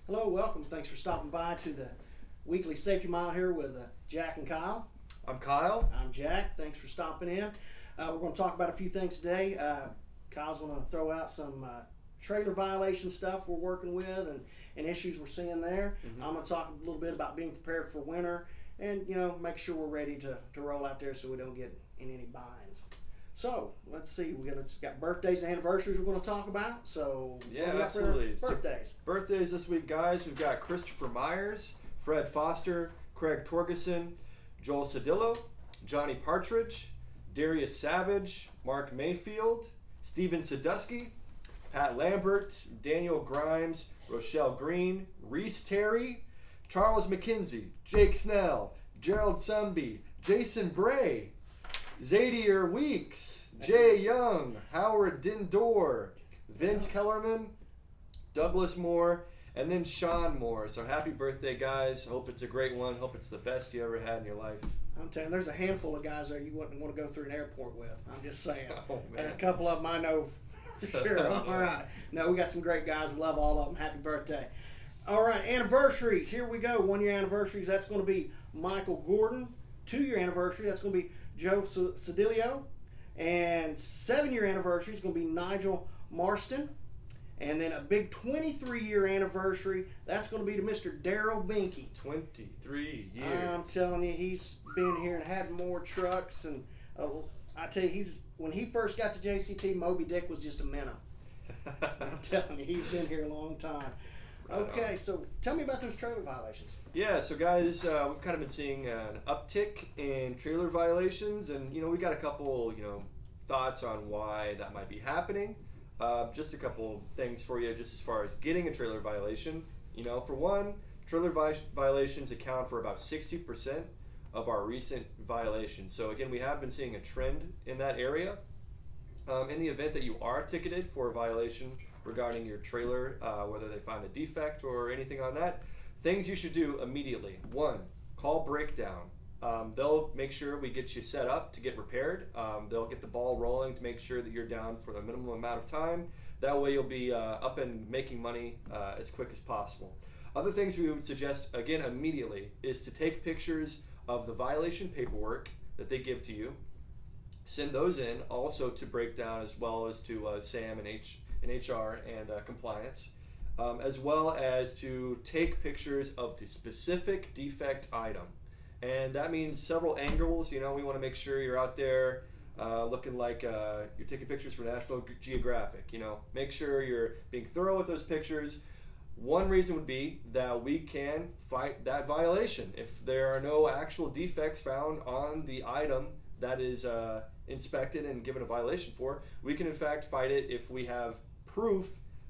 Hello, welcome. Thanks for stopping by to the weekly safety mile here with Jack and Kyle. I'm Kyle. I'm Jack. Thanks for stopping in. We're going to talk about a few things today. Kyle's going to throw out some trailer violation stuff we're working with and issues we're seeing there. I'm going to talk a little bit about being prepared for winter and, make sure we're ready to roll out there so we don't get in any binds. So let's see. We got birthdays and anniversaries we're going to talk about. So Yeah, absolutely. Birthdays. Birthdays this week, guys. We've got Christopher Myers, Fred Foster, Craig Torgeson, Joel Cedillo, Johnny Partridge, Darius Savage, Mark Mayfield, Steven Sadusky, Pat Lambert, Daniel Grimes, Rochelle Green, Reese Terry, Charles McKenzie, Jake Snell, Gerald Sunby, Jason Bray, Zadier Weeks, Jay Young, Howard Dindor, Vince Kellerman, Douglas Moore, and then Sean Moore. So happy birthday, guys. Hope it's a great one. Hope it's the best you ever had in your life. I'm telling you, there's a handful of guys there you wouldn't want to go through an airport with. I'm just saying. Oh, man. And a couple of them I know for sure. All right. No, we got some great guys. We love all of them. Happy birthday. All right, anniversaries. Here we go. 1 year anniversaries. That's going to be Michael Gordon. 2 year anniversary. That's going to be Joe Cedillo. And 7 year anniversary is going to be Nigel Marston. And then a big 23-year anniversary, that's going to be to Mr. Daryl Binky. 23 years. I'm telling you, he's been here and had more trucks. And I tell you, when he first got to JCT, Moby Dick was just a minnow. I'm telling you, he's been here a long time. Okay, so tell me about those trailer violations. Yeah, so guys, we've kind of been seeing an uptick in trailer violations, and we got a couple thoughts on why that might be happening. Just a couple things for you, just as far as getting a trailer violation. For one, trailer violations account for about 60% of our recent violations. So again, we have been seeing a trend in that area. In the event that you are ticketed for a violation regarding your trailer, whether they find a defect or anything on that, things you should do immediately. One, call Breakdown. They'll make sure we get you set up to get repaired. They'll get the ball rolling to make sure that you're down for the minimum amount of time. That way you'll be up and making money as quick as possible. Other things we would suggest, again, immediately, is to take pictures of the violation paperwork that they give to you. Send those in also to Breakdown, as well as to Sam and HR and compliance, as well as to take pictures of the specific defect item. And that means several angles. We want to make sure you're out there looking like you're taking pictures for National Geographic. Make sure you're being thorough with those pictures. One reason would be that we can fight that violation. If there are no actual defects found on the item that is inspected and given a violation for, we can in fact fight it if we have proof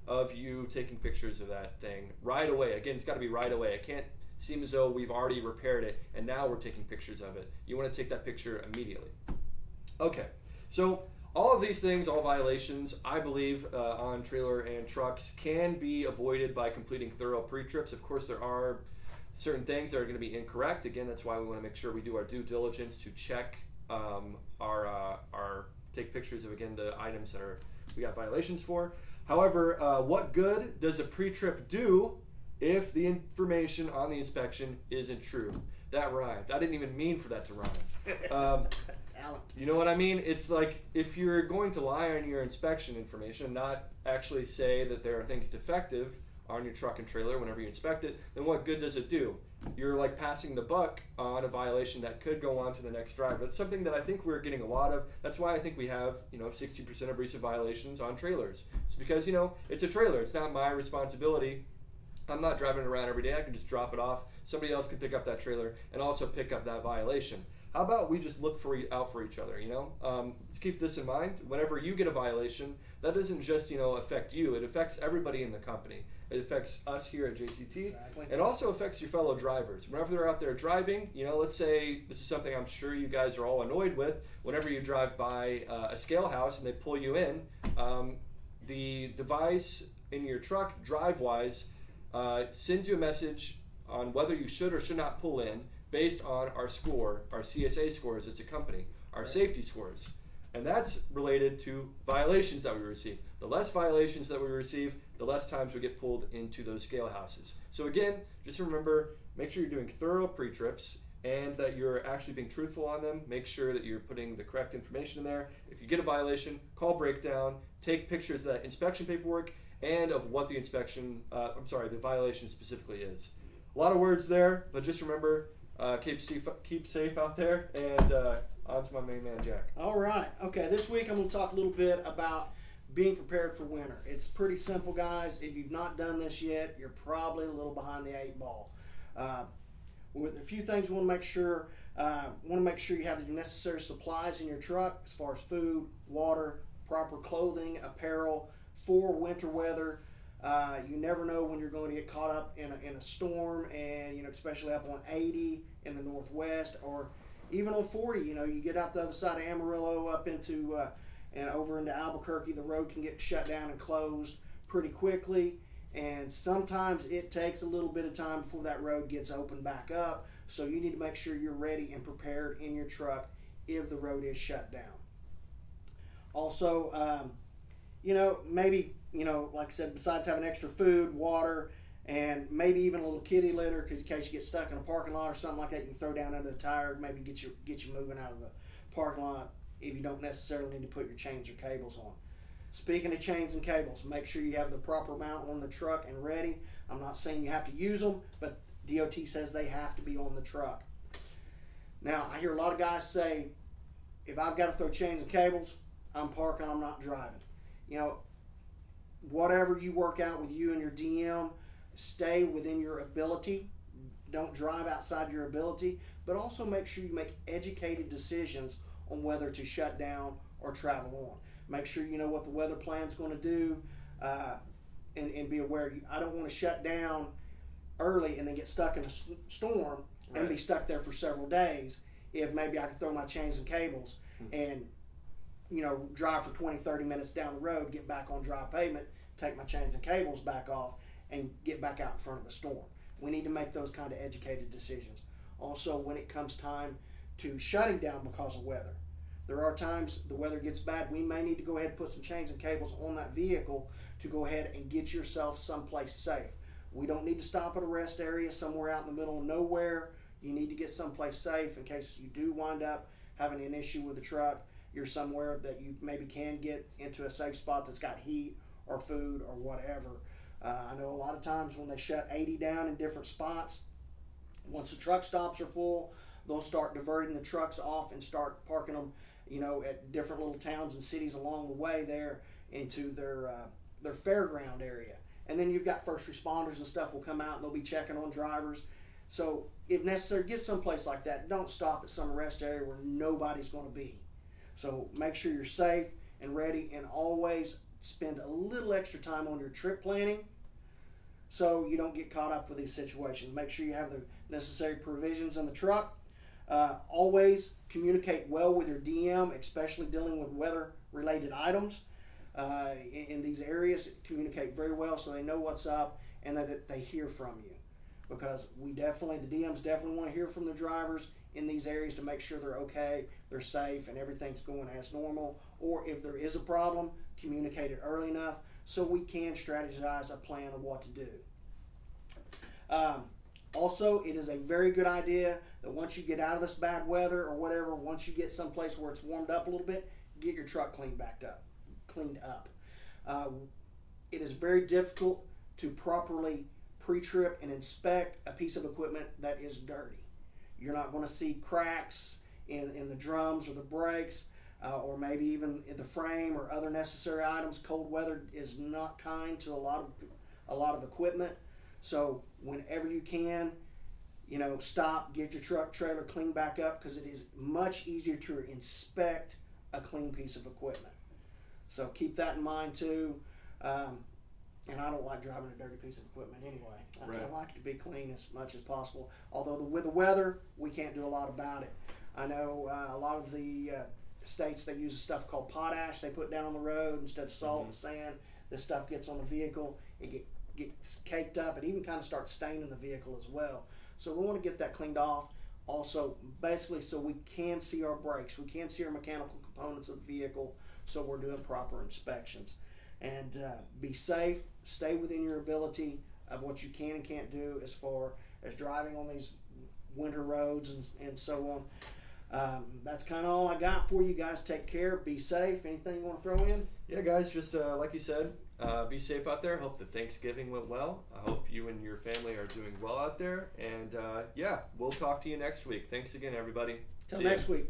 of you taking pictures of that thing right away. Again, it's got to be right away. It can't seem as though we've already repaired it and now we're taking pictures of it. You want to take that picture immediately. Okay, so all of these things, all violations, I believe on trailer and trucks can be avoided by completing thorough pre-trips. Of course, there are certain things that are going to be incorrect. Again, that's why we want to make sure we do our due diligence to check take pictures of, again, the items that we got violations for. However, what good does a pre-trip do if the information on the inspection isn't true? That rhymed. I didn't even mean for that to rhyme. Talent. You know what I mean? It's like if you're going to lie on your inspection information and not actually say that there are things defective on your truck and trailer whenever you inspect it, then what good does it do? You're like passing the buck on a violation that could go on to the next driver. It's something that I think we're getting a lot of. That's why I think we have 60% of recent violations on trailers. It's because it's a trailer. It's not my responsibility. I'm not driving it around every day. I can just drop it off. Somebody else can pick up that trailer and also pick up that violation. How about we just look out for each other? Let's keep this in mind. Whenever you get a violation, that doesn't just affect you. It affects everybody in the company. It affects us here at JCT. Exactly. It also affects your fellow drivers. Whenever they're out there driving, let's say this is something I'm sure you guys are all annoyed with. Whenever you drive by a scale house and they pull you in, the device in your truck, DriveWise, sends you a message on whether you should or should not pull in based on our score, our CSA scores as a company, our safety scores. And that's related to violations that we receive. The less violations that we receive, the less times we get pulled into those scale houses. So again, just remember, make sure you're doing thorough pre-trips and that you're actually being truthful on them. Make sure that you're putting the correct information in there. If you get a violation, call breakdown, take pictures of that inspection paperwork and of what the the violation specifically is. A lot of words there, but just remember, keep safe out there, and on to my main man, Jack. All right. Okay, this week I'm going to talk a little bit about being prepared for winter. It's pretty simple, guys. If you've not done this yet, you're probably a little behind the 8 ball. With a few things we want to make sure. You have the necessary supplies in your truck as far as food, water, proper clothing, apparel for winter weather. You never know when you're going to get caught up in a storm, and especially up on 80 in the northwest, or even on 40. You get out the other side of Amarillo up into and over into Albuquerque, the road can get shut down and closed pretty quickly, and sometimes it takes a little bit of time before that road gets opened back up. So you need to make sure you're ready and prepared in your truck if the road is shut down. Also, maybe, like I said, besides having extra food, water, and maybe even a little kitty litter, because in case you get stuck in a parking lot or something like that, you can throw down under the tire, maybe get you moving out of the parking lot if you don't necessarily need to put your chains or cables on. Speaking of chains and cables, make sure you have the proper amount on the truck and ready. I'm not saying you have to use them, but DOT says they have to be on the truck. Now, I hear a lot of guys say, if I've got to throw chains and cables, I'm parking, I'm not driving. Whatever you work out with you and your DM, stay within your ability. Don't drive outside your ability, but also make sure you make educated decisions on whether to shut down or travel on. Make sure you know what the weather plan's going to do, and be aware. I don't want to shut down early and then get stuck in a storm and be stuck there for several days. If maybe I could throw my chains and cables and drive for 20-30 minutes down the road, get back on dry pavement, take my chains and cables back off, and get back out in front of the storm. We need to make those kind of educated decisions. Also, when it comes time to shutting down because of weather, there are times the weather gets bad, we may need to go ahead and put some chains and cables on that vehicle to go ahead and get yourself someplace safe. We don't need to stop at a rest area somewhere out in the middle of nowhere. You need to get someplace safe in case you do wind up having an issue with the truck. You're somewhere that you maybe can get into a safe spot that's got heat or food or whatever. I know a lot of times when they shut 80 down in different spots, once the truck stops are full, they'll start diverting the trucks off and start parking them, at different little towns and cities along the way there into their fairground area. And then you've got first responders and stuff will come out and they'll be checking on drivers. So if necessary, get someplace like that. Don't stop at some rest area where nobody's going to be. So make sure you're safe and ready, and always spend a little extra time on your trip planning so you don't get caught up with these situations. Make sure you have the necessary provisions in the truck. Always communicate well with your DM, especially dealing with weather-related items. In these areas, communicate very well so they know what's up and that they hear from you. Because the DMs definitely want to hear from the drivers in these areas to make sure they're okay, they're safe, and everything's going as normal. Or if there is a problem, communicate it early enough so we can strategize a plan of what to do. Also, it is a very good idea that once you get out of this bad weather or whatever, once you get someplace where it's warmed up a little bit, get your truck cleaned up. It is very difficult to properly pre-trip and inspect a piece of equipment that is dirty. You're not going to see cracks in the drums or the brakes, or maybe even in the frame or other necessary items. Cold weather is not kind to a lot of equipment. So whenever you can, stop, get your truck trailer cleaned back up, because it is much easier to inspect a clean piece of equipment. So keep that in mind too. And I don't like driving a dirty piece of equipment anyway. I like it to be clean as much as possible. Although with the weather, we can't do a lot about it. I know a lot of the states, they use stuff called potash they put down on the road instead of salt and sand. This stuff gets on the vehicle, it gets caked up, and even kind of starts staining the vehicle as well. So we want to get that cleaned off. Also, basically, so we can see our brakes, we can see our mechanical components of the vehicle, so we're doing proper inspections. and be safe. Stay within your ability of what you can and can't do as far as driving on these winter roads and so on. That's kind of all I got for you guys. Take care. Be safe. Anything you want to throw in? Yeah, guys, just like you said, be safe out there. Hope that Thanksgiving went well. I hope you and your family are doing well out there. And yeah, we'll talk to you next week. Thanks again, everybody. Till next week.